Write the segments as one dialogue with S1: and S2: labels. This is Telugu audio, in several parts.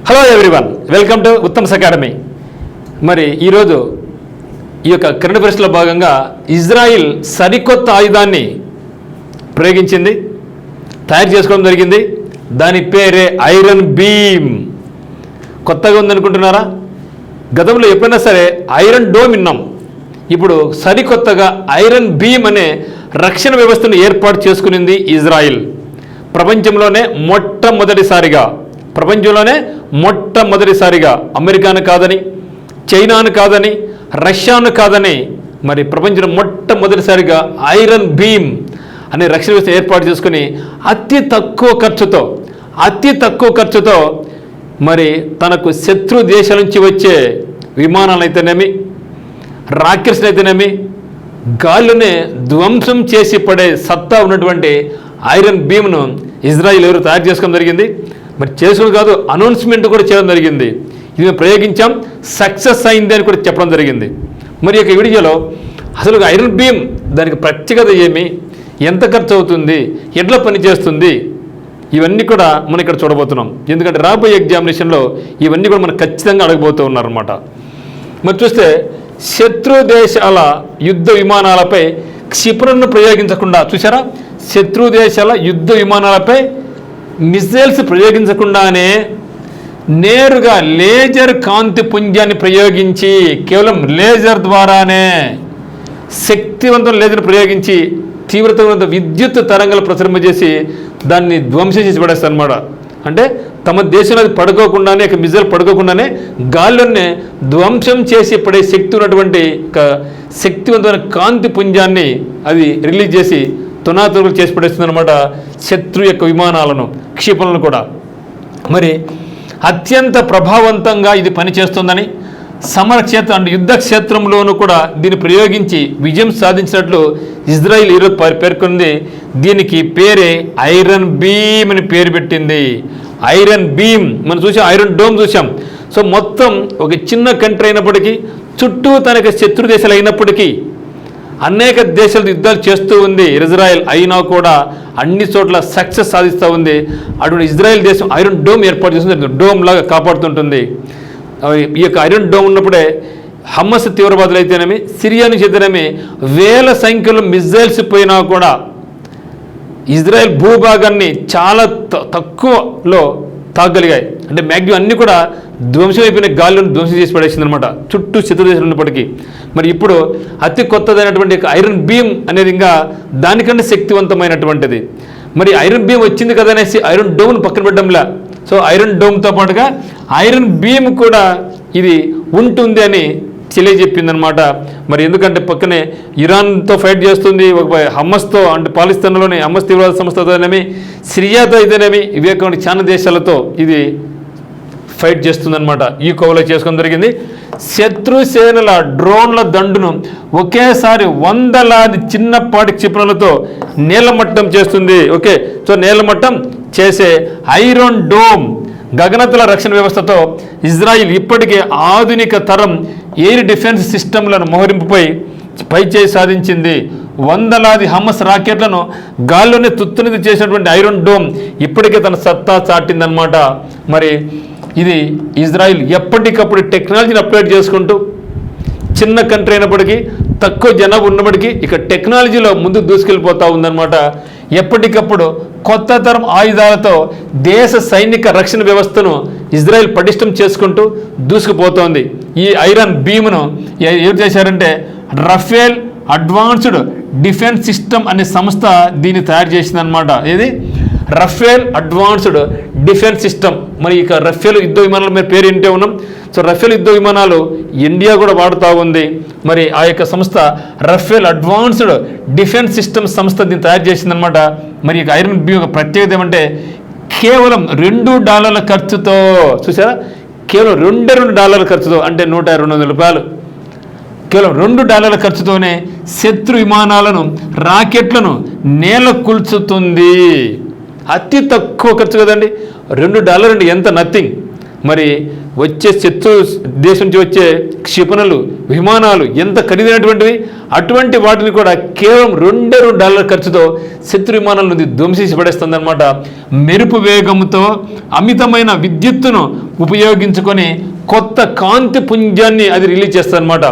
S1: Hello everyone, welcome to Uttam's academy. మరి ఈరోజు ఈ యొక్క కరెంట్ అఫైర్స్లో భాగంగా ఇజ్రాయిల్ సరికొత్త ఆయుధాన్ని ప్రయోగించింది, తయారు చేసుకోవడం జరిగింది. దాని పేరే ఐరన్ బీమ్. కొత్తగా ఉందనుకుంటున్నారా? గతంలో ఎప్పుడైనా సరే ఐరన్ డోమ్ విన్నాం. ఇప్పుడు సరికొత్తగా ఐరన్ బీమ్ అనే రక్షణ వ్యవస్థను ఏర్పాటు చేసుకునింది ఇజ్రాయిల్. ప్రపంచంలోనే మొట్టమొదటిసారిగా అమెరికాను కాదని, చైనాను కాదని, రష్యాను కాదని, మరి ప్రపంచంలో మొట్టమొదటిసారిగా ఐరన్ బీమ్ అనే రక్షణ వ్యవస్థ ఏర్పాటు చేసుకుని అతి తక్కువ ఖర్చుతో మరి తనకు శత్రు దేశాల నుంచి వచ్చే విమానాలు అయితేనేమి, రాకెట్స్ అయితేనేమి, గాల్లోనే ధ్వంసం చేసి పడే సత్తా ఉన్నటువంటి ఐరన్ బీమ్ను ఇజ్రాయిల్ ఎవరు తయారు చేసుకోవడం జరిగింది. మరి చేసుకోవడం కాదు, అనౌన్స్మెంట్ కూడా చేయడం జరిగింది. ఇది మేము ప్రయోగించాం, సక్సెస్ అయింది అని కూడా చెప్పడం జరిగింది. మరి ఈ వీడియోలో అసలు ఐరన్ బీమ్ దానికి ప్రత్యేకత ఏమి, ఎంత ఖర్చు అవుతుంది, ఎట్లా పనిచేస్తుంది, ఇవన్నీ కూడా మనం ఇక్కడ చూడబోతున్నాం. ఎందుకంటే రాబోయే ఎగ్జామినేషన్లో ఇవన్నీ కూడా మనం ఖచ్చితంగా అడగబోతూ ఉన్నారన్నమాట. మరి చూస్తే శత్రు దేశాల యుద్ధ విమానాలపై క్షిపణులను ప్రయోగించకుండా, చూసారా, శత్రు దేశాల యుద్ధ విమానాలపై మిసైల్స్ ప్రయోగించకుండానే నేరుగా లేజర్ కాంతి పుంజాన్ని ప్రయోగించి, కేవలం లేజర్ ద్వారానే శక్తివంతం లేజర్ ప్రయోగించి తీవ్రత విద్యుత్ తరంగాలు ప్రసరింపజేసి దాన్ని ధ్వంసం చేసి పడేస్తారు అన్నమాట. అంటే తమ దేశంలో అది పడుకోకుండానే, మిసైల్ పడుకోకుండానే గాల్లోనే ధ్వంసం చేసి పడే శక్తి ఉన్నటువంటి శక్తివంతమైన కాంతి పుంజాన్ని అది రిలీజ్ చేసి తునాతురులు చేసి పడేస్తుంది అనమాట శత్రు యొక్క విమానాలను, క్షిపణులను కూడా. మరి అత్యంత ప్రభావవంతంగా ఇది పనిచేస్తుందని సమరక్షేత్ర అంటే యుద్ధ క్షేత్రంలోనూ కూడా దీన్ని ప్రయోగించి విజయం సాధించినట్లు ఇజ్రాయిల్ ఈరోజు పేర్కొంది. దీనికి పేరే ఐరన్ బీమ్ అని పేరు పెట్టింది. ఐరన్ బీమ్ మనం చూసాం, ఐరన్ డోమ్ చూసాం. సో మొత్తం ఒక చిన్న కంట్రీ అయినప్పటికీ, చుట్టూ తనకి శత్రు దేశాలు అయినప్పటికీ, అనేక దేశాలు యుద్ధాలు చేస్తూ ఉంది ఇజ్రాయెల్, అయినా కూడా అన్ని చోట్ల సక్సెస్ సాధిస్తూ ఉంది. అటువంటి ఇజ్రాయెల్ దేశం ఐరన్ డోమ్ ఏర్పాటు చేస్తుంది, డోమ్ లాగా కాపాడుతుంటుంది. ఈ యొక్క ఐరన్ డోమ్ ఉన్నప్పుడే హమస్ తీవ్రవాదులు అయితేనేమి, సిరియా నుంచి అయితేనేమి వేల సంఖ్యలో మిసైల్స్ పోయినా కూడా ఇజ్రాయెల్ భూభాగాన్ని చాలా తక్కువలో తాగలిగాయి. అంటే మ్యాక్సిమం అన్నీ కూడా ధ్వంసం అయిపోయిన గాలిని ధ్వంసం చేసి పడేసింది అనమాట, చుట్టూ శత్రు దేశాలు ఉన్నప్పటికీ. మరి ఇప్పుడు అతి కొత్తదైనటువంటి ఐరన్ బీమ్ అనేది ఇంకా దానికంటే శక్తివంతమైనటువంటిది. మరి ఐరన్ బీమ్ వచ్చింది కదా అనేసి ఐరన్ డోమ్ను పక్కన పెట్టడంలా. సో ఐరన్ డోమ్తో పాటుగా ఐరన్ బీమ్ కూడా ఇది ఉంటుంది అని తెలియజెప్పిందనమాట. మరి ఎందుకంటే పక్కనే ఇరాన్తో ఫైట్ చేస్తుంది, హమస్తో అంటే పాకిస్తాన్లోని హమస్ తీవ్రవాద సంస్థతోనేమి, సిరియాతో అయితేనేమి, ఇవే చాలా దేశాలతో ఇది ఫైట్ చేస్తుందన్నమాట. ఈ కోవలో చేసుకోవడం జరిగింది. శత్రు సేనల డ్రోన్ల దండును ఒకేసారి వందలాది చిన్నపాటి క్షిపణులతో నేలమట్టం చేస్తుంది. ఓకే, సో నేలమట్టం చేసే ఐరన్ డోమ్ గగనతల రక్షణ వ్యవస్థతో ఇజ్రాయిల్ ఇప్పటికే ఆధునిక తరం ఎయిర్ డిఫెన్స్ సిస్టంలను మోహరింపుపై పైచేయి సాధించింది. వందలాది హమస్ రాకెట్లను గాల్లోనే తుత్తునిది చేసినటువంటి ఐరన్ డోమ్ ఇప్పటికే తన సత్తా చాటిందనమాట. మరి ఇది ఇజ్రాయిల్ ఎప్పటికప్పుడు టెక్నాలజీని అప్గ్రేడ్ చేసుకుంటూ, చిన్న కంట్రీ అయినప్పటికీ, తక్కువ జనాభా ఉన్నప్పటికీ ఇక టెక్నాలజీలో ముందుకు దూసుకెళ్ళిపోతూ ఉందన్నమాట. ఎప్పటికప్పుడు కొత్త తరం ఆయుధాలతో దేశ సైనిక రక్షణ వ్యవస్థను ఇజ్రాయిల్ పటిష్టం చేసుకుంటూ దూసుకుపోతోంది. ఈ ఐరన్ బీమ్ను ఏం చేశారంటే రఫేల్ అడ్వాన్స్డ్ డిఫెన్స్ సిస్టమ్ అనే సంస్థ దీన్ని తయారు చేసిందనమాట. ఏది రఫేల్ అడ్వాన్స్డ్ డిఫెన్స్ సిస్టమ్. మరి ఇక రఫేల్ యుద్ధ విమానాల మీద పేరు వింటే ఉన్నాం. సో రఫేల్ యుద్ధ విమానాలు ఇండియా కూడా వాడుతూ ఉంది. మరి ఆ యొక్క సంస్థ రఫేల్ అడ్వాన్స్డ్ డిఫెన్స్ సిస్టమ్ సంస్థ దీన్ని తయారు చేసిందనమాట. మరి ఇక ఐరన్ బీమ్ యొక్క ప్రత్యేకత ఏమంటే కేవలం $2 ఖర్చుతో, చూసారా, కేవలం $2 ఖర్చుతో, అంటే $120 కేవలం $2 ఖర్చుతోనే శత్రు విమానాలను, రాకెట్లను నేల కూల్చుతుంది. అతి తక్కువ ఖర్చు కదండి, $2 అంటే ఎంత నథింగ్. మరి వచ్చే శత్రు దేశం నుంచి వచ్చే క్షిపణులు విమానాలు ఎంత ఖరీదైనటువంటివి, అటువంటి వాటిని కూడా కేవలం $2 ఖర్చుతో శత్రు విమానాల నుండి ధ్వంసించి పడేస్తుంది అనమాట. మెరుపు వేగంతో అమితమైన విద్యుత్తును ఉపయోగించుకొని కొత్త కాంతి పుంజాన్ని అది రిలీజ్ చేస్తుంది అనమాట.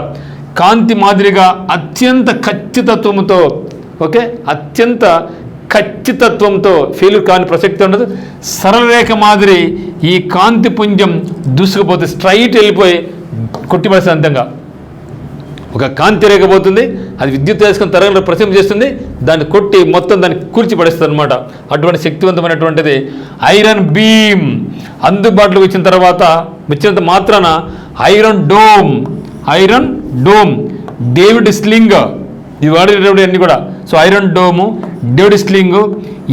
S1: కాంతి మాదిరిగా అత్యంత ఖచ్చితత్వంతో, అత్యంత ఖచ్చితత్వంతో ఫెయిల్యూర్ కాని ప్రసక్తి ఉండదు. సరళ రేఖ మాదిరి ఈ కాంతి పుంజం దూసుకుపోతే స్ట్రైట్ వెళ్ళిపోయి కొట్టిపడేస్తుంది. అంతంగా ఒక కాంతి రేఖ పోతుంది, అది విద్యుత్ వేసుకొని తరంగంలో ప్రసరింప చేస్తుంది, దాన్ని కొట్టి మొత్తం దాన్ని కూల్చి పడేస్తుంది అనమాట. అటువంటి శక్తివంతమైనటువంటిది ఐరన్ బీమ్ అందుబాటులోకి వచ్చిన తర్వాత వచ్చినంత మాత్రాన ఐరన్ డోమ్ డేవిడ్ స్లింగ్ ఇవి వాడేటప్పుడు అన్నీ కూడా. So iron dome, David sling,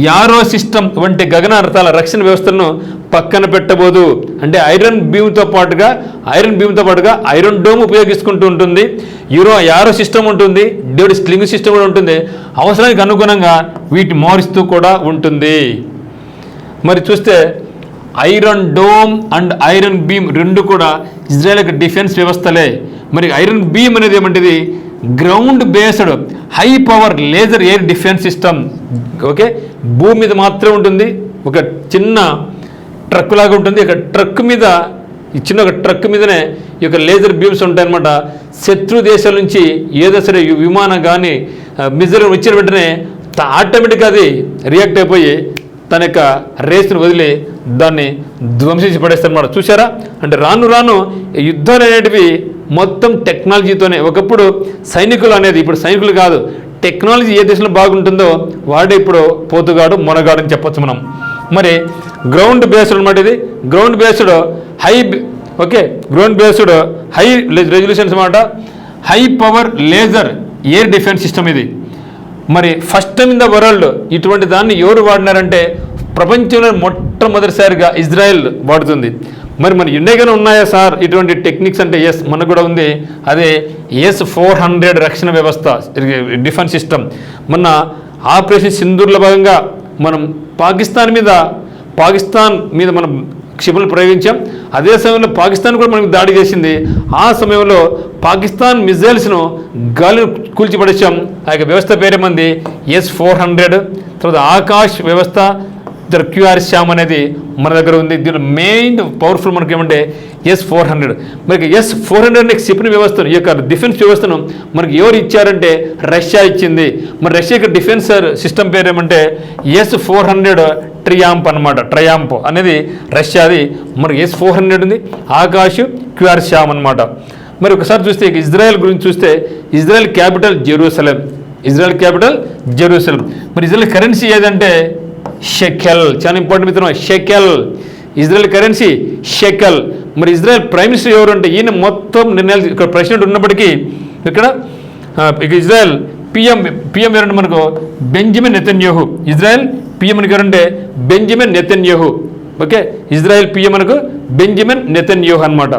S1: arrow system వంటి గగనార్థాల రక్షణ వ్యవస్థలను పక్కన పెట్టబోదు. అంటే ఐరన్ బీమ్తో పాటుగా ఐరన్ డోమ్ ఉపయోగించుకుంటూ ఉంటుంది, యారో సిస్టమ్ ఉంటుంది, డేవిడ్ స్లింగ్ సిస్టమ్ కూడా ఉంటుంది. అవసరానికి అనుగుణంగా వీటిని మారుస్తూ కూడా ఉంటుంది. మరి చూస్తే iron dome and iron beam రెండు కూడా ఇజ్రాయెల్ యొక్క డిఫెన్స్ వ్యవస్థలే. మరి ఐరన్ బీమ్ అనేది ఏమంటది, ground based high power laser air defence system. భూమి మీద మాత్రమే ఉంటుంది, ఒక చిన్న ట్రక్ లాగా ఉంటుంది. ఒక ట్రక్ మీద ఒక ట్రక్ మీదనే ఈ యొక్క లేజర్ బీమ్స్ ఉంటాయన్నమాట. శత్రు దేశాల నుంచి ఏదో సరే విమానం కానీ మిజైల్ వచ్చిన వెంటనే ఆటోమేటిక్గా అది రియాక్ట్ అయిపోయి తన యొక్క రేస్ను వదిలి దాన్ని ధ్వంసించి పడేస్తారన్నమాట. చూసారా, అంటే రాను రాను యుద్ధాలు అనేటివి మొత్తం టెక్నాలజీతోనే. ఒకప్పుడు సైనికులు అనేది, ఇప్పుడు సైనికులు కాదు, టెక్నాలజీ ఏ దేశంలో బాగుంటుందో వాడే ఇప్పుడు పోతుగాడు మొనగాడు అని చెప్పొచ్చు మనం. మరి గ్రౌండ్ బేస్డ్ అనమాట ఇది. గ్రౌండ్ బేస్డ్ హై రెజల్యూషన్స్ అనమాట, high power laser air defence system ఇది. మరి first time in the world ఇటువంటి దాన్ని ఎవరు వాడినారంటే ప్రపంచంలో మొట్టమొదటిసారిగా ఇజ్రాయెల్ వాడుతుంది. మరి మన ఇండియాగానే ఉన్నాయా సార్ ఇటువంటి టెక్నిక్స్ అంటే ఎస్, మనకు కూడా ఉంది. అదే S-400 రక్షణ వ్యవస్థ డిఫెన్స్ సిస్టమ్. మొన్న ఆపరేషన్ సింధూర్లో భాగంగా మనం పాకిస్తాన్ మీద మనం క్షిపణులు ప్రయోగించాం. అదే సమయంలో పాకిస్తాన్ కూడా మనకు దాడి చేసింది. ఆ సమయంలో పాకిస్తాన్ మిజైల్స్ను గాలిని కూల్చిపడేసాం. ఆ యొక్క వ్యవస్థ పేరేమంది S-400. తర్వాత ఆకాశ్ వ్యవస్థ QRSAM అనేది మన దగ్గర ఉంది. దీనిలో మెయిన్ పవర్ఫుల్ మనకి ఏమంటే S-400. మనకి S-400 క్షిపణి వ్యవస్థను, ఈ యొక్క డిఫెన్స్ వ్యవస్థను మనకి ఎవరు ఇచ్చారంటే రష్యా ఇచ్చింది. మరి రష్యా యొక్క డిఫెన్స్ సిస్టమ్ పేరు ఏమంటే S-400 ట్రయాంప్ అనేది రష్యాది. మనకి S-400 ఉంది, ఆకాశ్ QRSAM అనమాట. మరి ఒకసారి చూస్తే ఇజ్రాయెల్ గురించి చూస్తే ఇజ్రాయెల్ క్యాపిటల్ జెరూసలేం. మరి ఇజ్రాయెల్ కరెన్సీ ఏదంటే షెకెల్. చాలా ఇంపార్టెంట్ మిత్రం, షెకెల్ ఇజ్రాయెల్ కరెన్సీ షెకెల్. మరి ఇజ్రాయెల్ ప్రైమ్ మినిస్టర్ ఎవరు అంటే ఈయన మొత్తం నిర్ణయాలు, ఇక్కడ ప్రెసిడెంట్ ఉన్నప్పటికీ ఇక్కడ ఇజ్రాయెల్ పిఎం ఎవరంటే మనకు బెంజమిన్ నెతన్యాహు. ఇజ్రాయెల్ పిఎం ఎవరంటే బెంజమిన్ నెతన్యాహు. ఇజ్రాయెల్ పిఎం మనకు బెంజమిన్ నెతన్యాహు అనమాట.